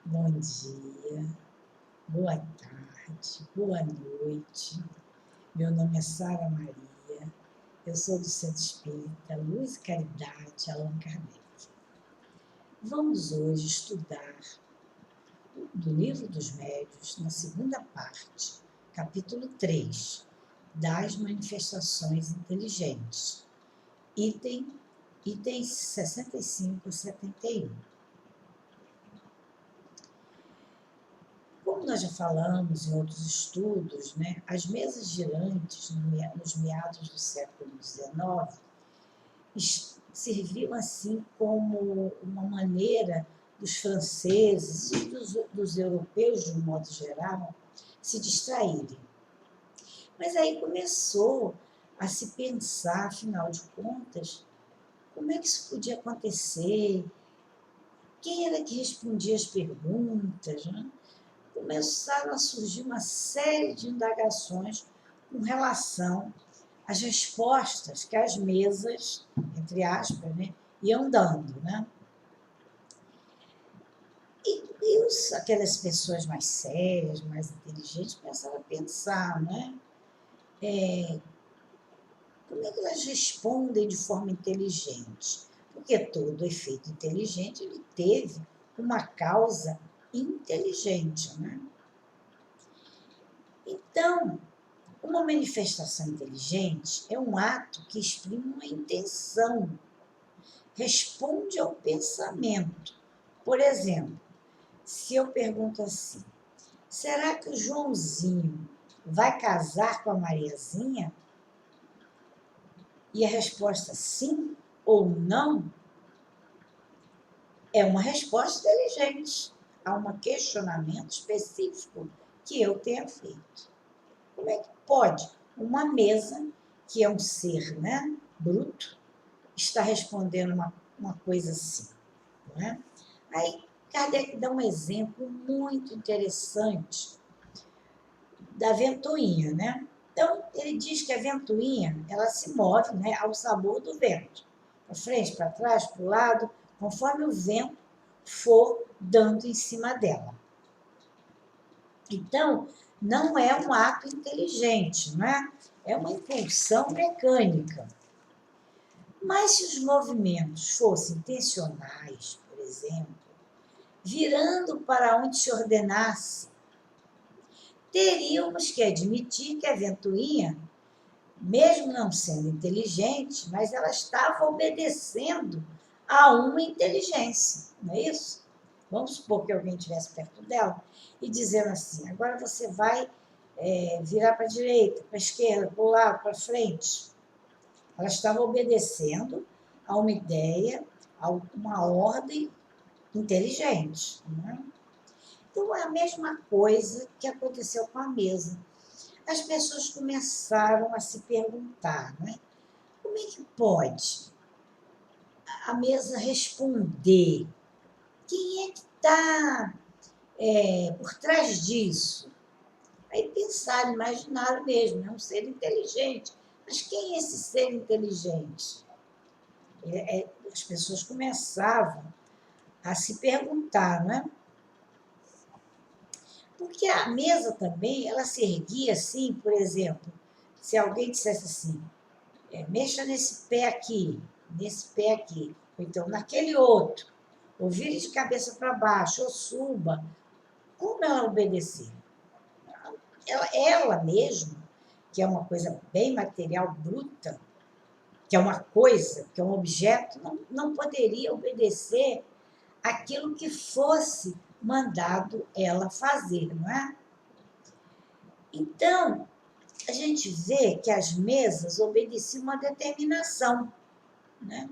Bom dia, boa tarde, boa noite. Meu nome é Sara Maria, eu sou do Centro Espírita Luz e Caridade, Allan Kardec. Vamos hoje estudar do Livro dos Médiuns, na segunda parte, capítulo 3, das manifestações inteligentes, itens 65 a 71. Como nós já falamos em outros estudos, né, as mesas girantes, nos meados do século XIX, serviam assim como uma maneira dos franceses e dos europeus, de um modo geral, se distraírem. Mas aí começou a se pensar, afinal de contas, como é que isso podia acontecer? Quem era que respondia as perguntas, né? Começaram a surgir uma série de indagações com relação às respostas que as mesas, entre aspas, né, iam dando. Né? E aquelas pessoas mais sérias, mais inteligentes, começaram a pensar, né? Como é que elas respondem de forma inteligente? Porque todo efeito inteligente ele teve uma causa inteligente. Né? Então, uma manifestação inteligente é um ato que exprime uma intenção, responde ao pensamento. Por exemplo, se eu pergunto assim, será que o Joãozinho vai casar com a Mariazinha? E a resposta sim ou não é uma resposta inteligente a um questionamento específico que eu tenha feito. Como é que pode uma mesa, que é um ser, né, bruto, está respondendo uma coisa assim? Não é? Aí Kardec dá um exemplo muito interessante da ventoinha, né? Então, ele diz que a ventoinha, ela se move, né, ao sabor do vento, para frente, para trás, para o lado, conforme o vento for dando em cima dela. Então, não é um ato inteligente, não é? É uma impulsão mecânica. Mas se os movimentos fossem intencionais, por exemplo, virando para onde se ordenasse, teríamos que admitir que a ventoinha, mesmo não sendo inteligente, mas ela estava obedecendo a uma inteligência, não é isso? Vamos supor que alguém estivesse perto dela e dizendo assim, agora você vai virar para a direita, para a esquerda, para o lado, para frente. Ela estava obedecendo a uma ideia, a uma ordem inteligente. Né? Então, é a mesma coisa que aconteceu com a mesa. As pessoas começaram a se perguntar, né? Como é que pode a mesa responder? Quem é que está por trás disso? Aí pensaram, imaginaram mesmo, é um ser inteligente. Mas quem é esse ser inteligente? As pessoas começavam a se perguntar, né? Porque a mesa também, ela se erguia assim, por exemplo, se alguém dissesse assim, mexa nesse pé aqui, ou então naquele outro, ou vire de cabeça para baixo, ou suba. Como ela obedecer? Ela mesma, que é uma coisa bem material, bruta, que é uma coisa, que é um objeto, não poderia obedecer aquilo que fosse mandado ela fazer, não é? Então, a gente vê que as mesas obedeciam uma determinação, né?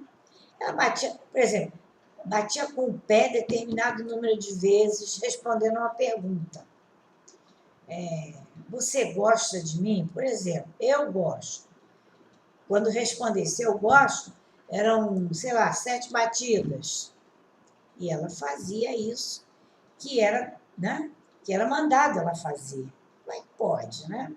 Ela batia, por exemplo, batia com o pé determinado número de vezes, respondendo uma pergunta. Você gosta de mim? Por exemplo, eu gosto. Quando respondesse eu gosto, eram, sei lá, 7 batidas. E ela fazia isso que era, né, que era mandado ela fazer. Como é que pode, né?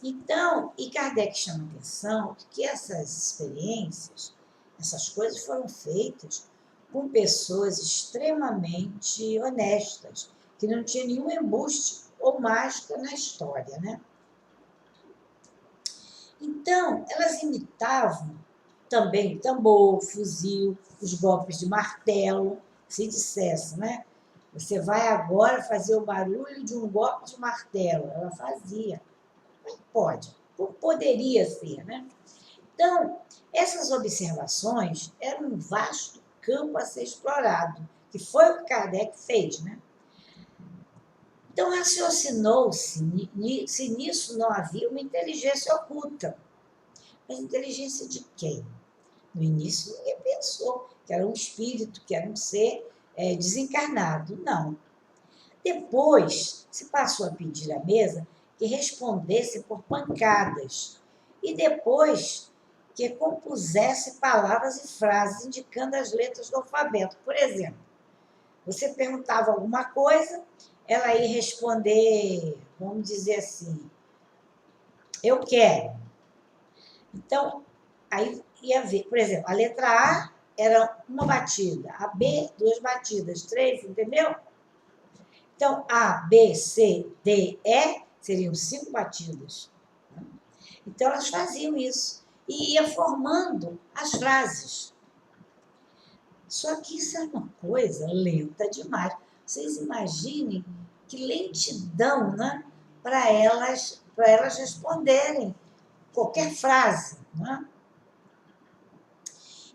Então, e Kardec chama atenção que essas experiências, essas coisas foram feitas com pessoas extremamente honestas, que não tinha nenhum embuste ou mágica na história, né? Então, elas imitavam também tambor, fuzil, os golpes de martelo. Se dissesse, né? Você vai agora fazer o barulho de um golpe de martelo. Ela fazia. Mas pode. Poderia ser, né? Então, essas observações eram um vasto campo a ser explorado, que foi o que Kardec fez, né? Então, raciocinou-se se nisso não havia uma inteligência oculta. Mas inteligência de quem? No início, ninguém pensou que era um espírito, que era um ser desencarnado. Não. Depois, se passou a pedir à mesa que respondesse por pancadas. E depois, que compusesse palavras e frases indicando as letras do alfabeto. Por exemplo, você perguntava alguma coisa, ela ia responder, vamos dizer assim, eu quero. Então, aí ia ver, por exemplo, a letra A era uma batida, a B, 2 batidas, 3, entendeu? Então, A, B, C, D, E seriam 5 batidas. Então, elas faziam isso. E ia formando as frases. Só que isso é uma coisa lenta demais. Vocês imaginem que lentidão, né? Para elas responderem qualquer frase, né?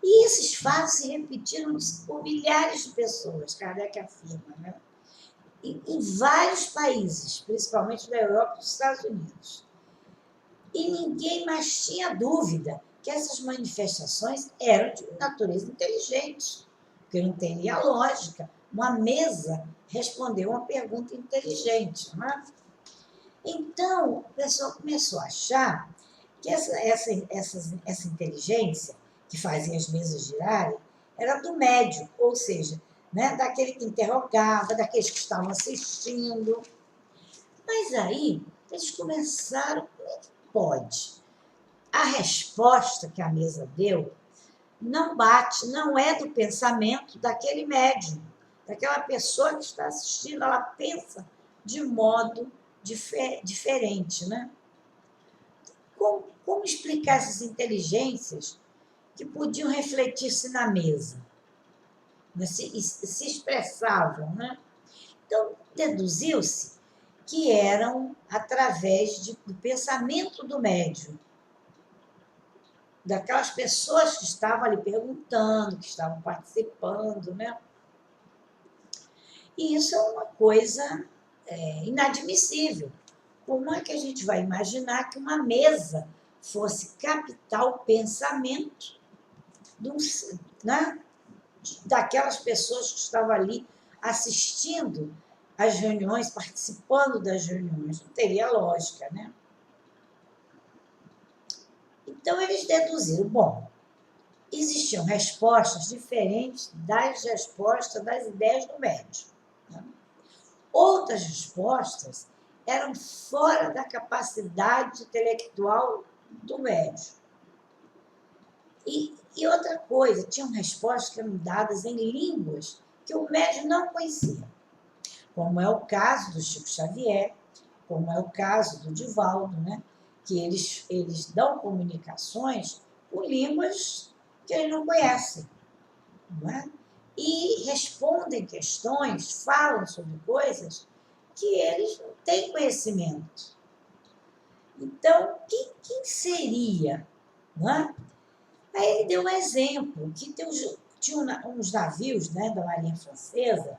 E esses fatos se repetiram por milhares de pessoas, Kardec afirma, né? Em vários países, principalmente da Europa e dos Estados Unidos. E ninguém mais tinha dúvida que essas manifestações eram de natureza inteligente, porque não teria lógica uma mesa responder uma pergunta inteligente. Não é? Então, o pessoal começou a achar que essa inteligência que fazia as mesas girarem era do médium, ou seja, né, daquele que interrogava, daqueles que estavam assistindo. Mas aí eles começaram, como é que pode? A resposta que a mesa deu não bate, não é do pensamento daquele médium, daquela pessoa que está assistindo, ela pensa de modo diferente, né? Como explicar essas inteligências que podiam refletir-se na mesa, né? se expressavam, né? Então, deduziu-se que eram através do pensamento do médium, daquelas pessoas que estavam ali perguntando, que estavam participando, né? E isso é uma coisa inadmissível. Como é que a gente vai imaginar que uma mesa fosse captar o pensamento né, daquelas pessoas que estavam ali assistindo às reuniões, participando das reuniões? Não teria lógica, né? Então, eles deduziram, bom, existiam respostas diferentes das respostas das ideias do médium. Né? Outras respostas eram fora da capacidade intelectual do médium. E outra coisa, tinham respostas que eram dadas em línguas que o médium não conhecia, como é o caso do Chico Xavier, como é o caso do Divaldo, né? Que eles dão comunicações com línguas que eles não conhecem, não é? E respondem questões, falam sobre coisas que eles não têm conhecimento. Então, quem seria? Não é? Aí ele deu um exemplo, que tinha uns navios, né, da Marinha Francesa.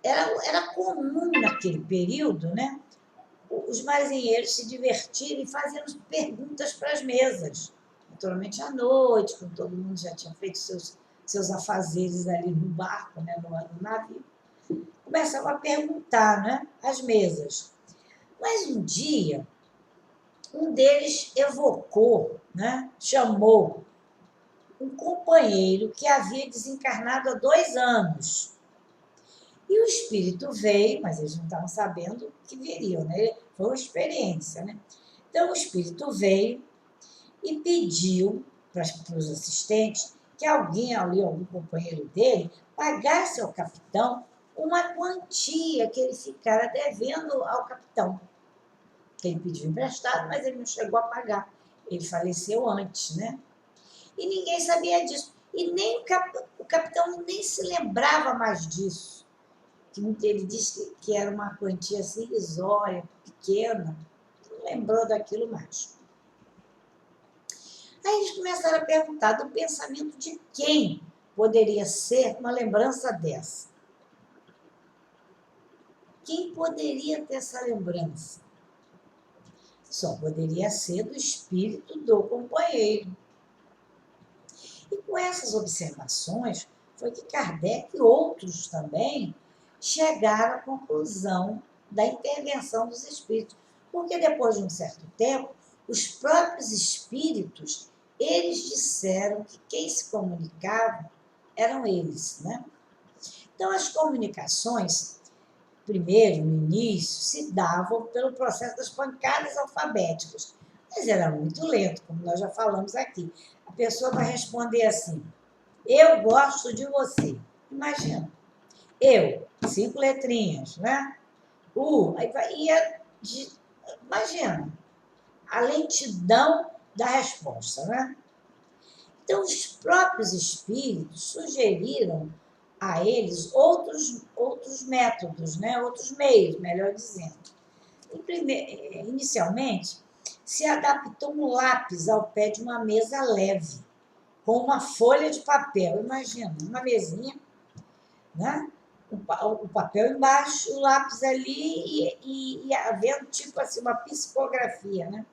Era comum naquele período, né, os marinheiros se divertirem fazendo perguntas para as mesas. Naturalmente, à noite, quando todo mundo já tinha feito seus afazeres ali no barco, né, no navio, começavam a perguntar, né, às mesas. Mas um dia, um deles evocou, né, chamou um companheiro que havia desencarnado há 2 anos. E o espírito veio, mas eles não estavam sabendo que viriam, né? Foi uma experiência, né? Então o espírito veio e pediu para os assistentes que alguém ali, algum companheiro dele, pagasse ao capitão uma quantia que ele ficara devendo ao capitão. Que ele pediu emprestado, mas ele não chegou a pagar. Ele faleceu antes, né? E ninguém sabia disso. E nem o capitão nem se lembrava mais disso. Ele disse que era uma quantia assim, irrisória, pequena. Não lembrou daquilo mais. Aí eles começaram a perguntar do pensamento de quem poderia ser uma lembrança dessa. Quem poderia ter essa lembrança? Só poderia ser do espírito do companheiro. E com essas observações foi que Kardec e outros também chegaram à conclusão da intervenção dos espíritos. Porque depois de um certo tempo, os próprios espíritos, eles disseram que quem se comunicava eram eles, né? Então, as comunicações, primeiro, no início, se davam pelo processo das pancadas alfabéticas, mas era muito lento, como nós já falamos aqui. A pessoa vai responder assim: eu gosto de você. Imagina. Eu, 5 letrinhas, né? Aí ia imagina, a lentidão da resposta, né? Então, os próprios espíritos sugeriram a eles outros métodos, né? Outros meios, melhor dizendo. Inicialmente, se adaptou um lápis ao pé de uma mesa leve, com uma folha de papel. Imagina, uma mesinha, né? O papel embaixo, o lápis ali e havendo tipo assim uma psicografia, né?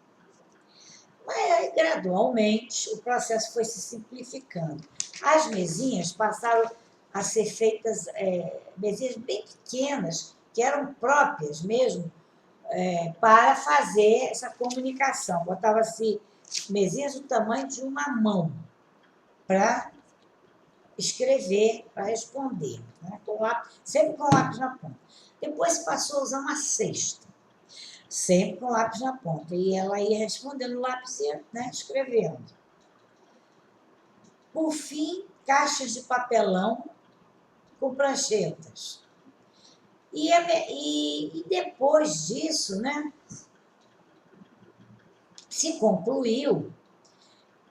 Mas aí, gradualmente, o processo foi se simplificando. As mesinhas passaram a ser feitas, mesinhas bem pequenas, que eram próprias mesmo, para fazer essa comunicação. Botava-se mesinhas do tamanho de uma mão para escrever, para responder, né? Sempre com lápis na ponta. Depois se passou a usar uma cesta, sempre com lápis na ponta. E ela ia respondendo, o lápis ia, né, escrevendo. Por fim, caixas de papelão com pranchetas. E depois disso, né, se concluiu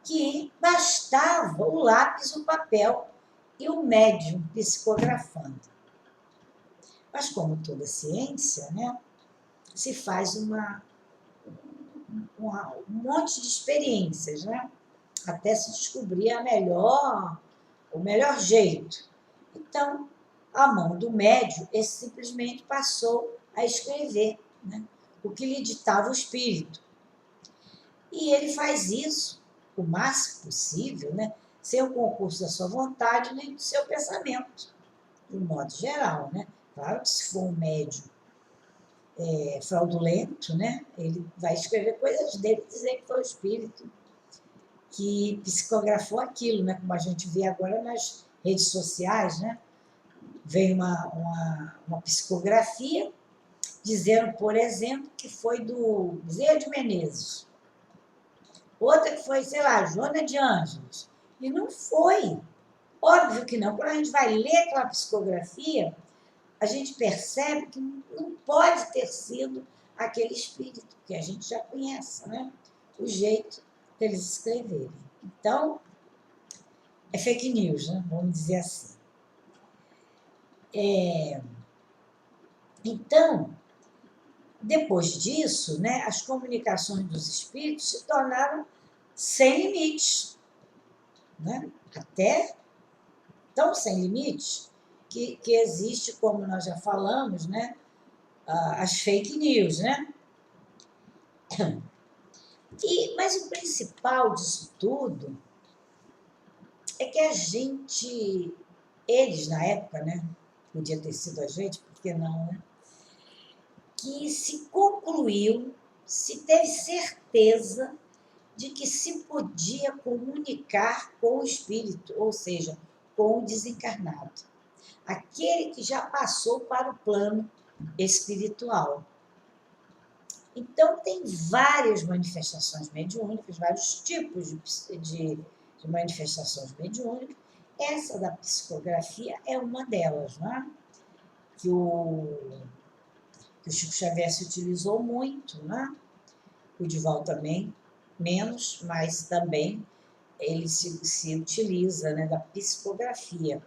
que bastava o lápis, o papel e o médium psicografando. Mas, como toda ciência, né, se faz um monte de experiências, né, até se descobrir o melhor jeito. Então, a mão do médium, esse simplesmente passou a escrever, né, o que lhe ditava o espírito. E ele faz isso o máximo possível, né, sem o concurso da sua vontade nem do seu pensamento, de um modo geral, né? Claro que se for um médium fraudulento, né, ele vai escrever coisas dele e dizer que foi o espírito que psicografou aquilo, né, como a gente vê agora nas redes sociais, né? Vem uma psicografia dizendo, por exemplo, que foi do Zé de Menezes. Outra que foi, sei lá, Joana de Ângeles. E não foi. Óbvio que não. Quando a gente vai ler aquela psicografia, a gente percebe que não pode ter sido aquele espírito, que a gente já conhece, né? O jeito deles escreverem. Então, é fake news, né? Vamos dizer assim. Então, depois disso, né, as comunicações dos espíritos se tornaram sem limites, né? Até tão sem limites que existe, como nós já falamos, né, as fake news, né? Mas o principal disso tudo é que eles na época, né, podia ter sido a gente, por que não, né? Que se concluiu, se teve certeza de que se podia comunicar com o espírito, ou seja, com o desencarnado, aquele que já passou para o plano espiritual. Então, tem várias manifestações mediúnicas, vários tipos de de manifestações mediúnicas. Essa da psicografia é uma delas, né? Que o Chico Xavier se utilizou muito, né? O Divaldo também, menos, mas também ele se utiliza, né, da psicografia.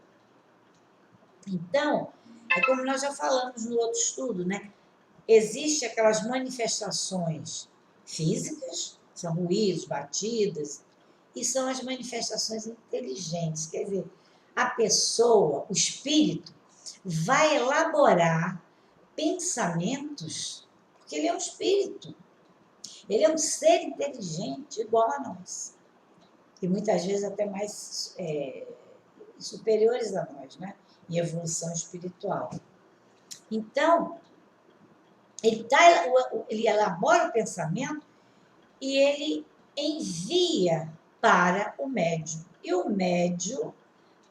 Então, é como nós já falamos no outro estudo, né? Existem aquelas manifestações físicas, são ruídos, batidas, e são as manifestações inteligentes. Quer dizer, a pessoa, o espírito, vai elaborar pensamentos, porque ele é um espírito, ele é um ser inteligente igual a nós. E muitas vezes até mais superiores a nós, né? Em evolução espiritual. Então, ele elabora o pensamento e ele envia para o médium. E o médium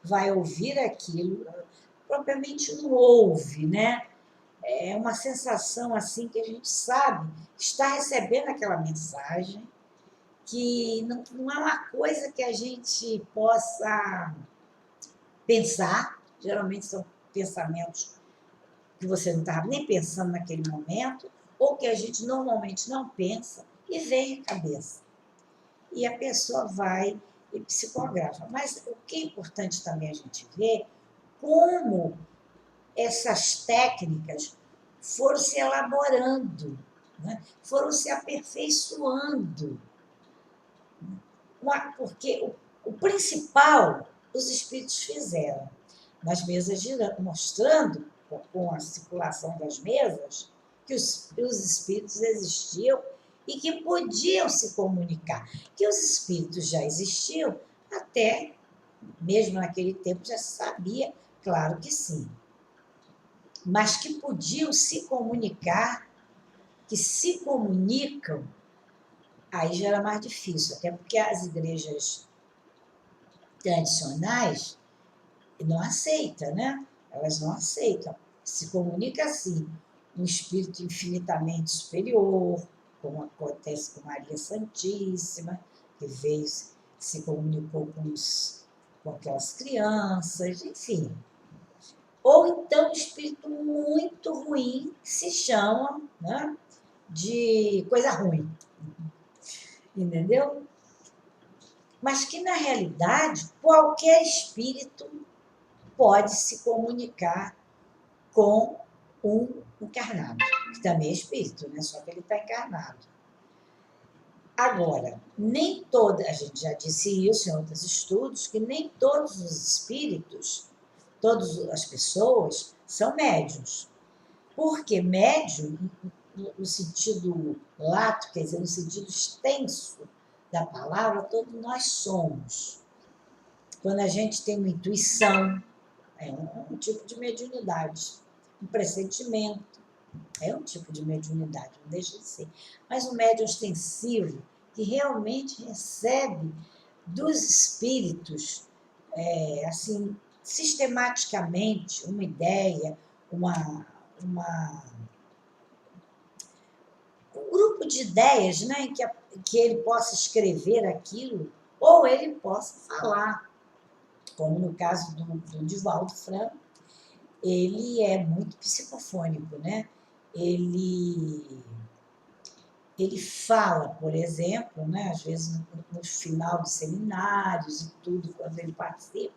vai ouvir aquilo, propriamente não ouve, né? É uma sensação assim que a gente sabe que está recebendo aquela mensagem, que não é uma coisa que a gente possa pensar, geralmente são pensamentos que você não estava nem pensando naquele momento, ou que a gente normalmente não pensa e vem à cabeça. E a pessoa vai e psicografa. Mas o que é importante também a gente ver como essas técnicas foram se elaborando, né? Foram se aperfeiçoando. Porque o principal os espíritos fizeram nas mesas girantes, mostrando, com a circulação das mesas, que os espíritos existiam e que podiam se comunicar. Que os espíritos já existiam, até mesmo naquele tempo já se sabia, claro que sim. Mas que podiam se comunicar, que se comunicam, aí já era mais difícil, até porque as igrejas tradicionais não aceitam, né? Elas não aceitam. Se comunica assim, um espírito infinitamente superior, como acontece com Maria Santíssima, que veio, se comunicou com aquelas crianças, enfim. Ou então um espírito muito ruim, que se chama, né, de coisa ruim. Entendeu? Mas que, na realidade, qualquer espírito pode se comunicar com um encarnado, que também é espírito, né? Só que ele está encarnado. Agora, nem toda, a gente já disse isso em outros estudos, que nem todos os espíritos, todas as pessoas, são médiuns. Porque médium, no sentido lato, quer dizer, no sentido extenso da palavra, todos nós somos. Quando a gente tem uma intuição, é um tipo de mediunidade. Um pressentimento, é um tipo de mediunidade, não deixa de ser. Mas um médium ostensivo, que realmente recebe dos espíritos, assim, sistematicamente, uma ideia, um grupo de ideias, né, que ele possa escrever aquilo, ou ele possa falar, como no caso do Divaldo Franco, ele é muito psicofônico, né? Ele fala, por exemplo, né, às vezes no final de seminários e tudo, quando ele participa,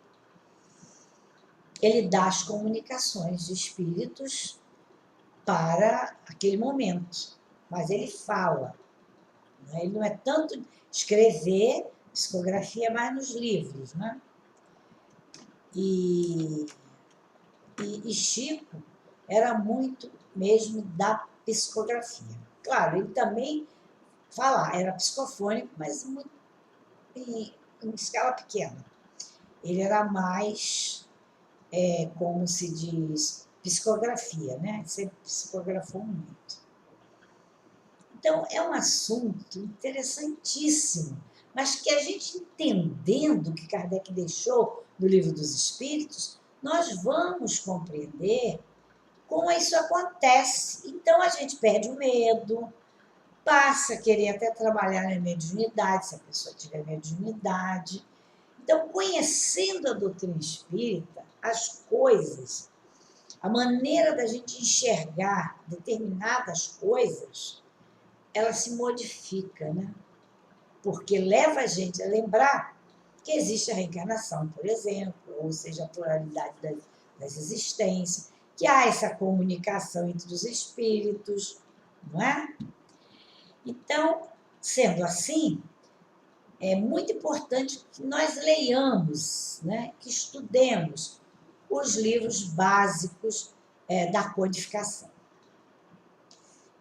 ele dá as comunicações de espíritos para aquele momento, mas ele fala, né? Ele não é tanto escrever psicografia, mas nos livros, né? E Chico era muito mesmo da psicografia. Claro, ele também era psicofônico, mas muito em escala pequena. Ele era mais, como se diz, psicografia, né? Ele sempre psicografou muito. Então, é um assunto interessantíssimo, mas que a gente entendendo o que Kardec deixou no Livro dos Espíritos, nós vamos compreender como isso acontece. Então, a gente perde o medo, passa a querer até trabalhar na mediunidade, se a pessoa tiver mediunidade, Então, conhecendo a doutrina espírita, as coisas, a maneira da gente enxergar determinadas coisas, ela se modifica, né? Porque leva a gente a lembrar que existe a reencarnação, por exemplo, ou seja, a pluralidade das existências, que há essa comunicação entre os espíritos, não é? Então, sendo assim, é muito importante que nós leiamos, né, que estudemos os livros básicos da codificação.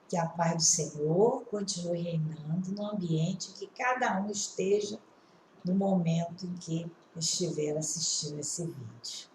Que a paz do Senhor continue reinando no ambiente que cada um esteja no momento em que estiver assistindo esse vídeo.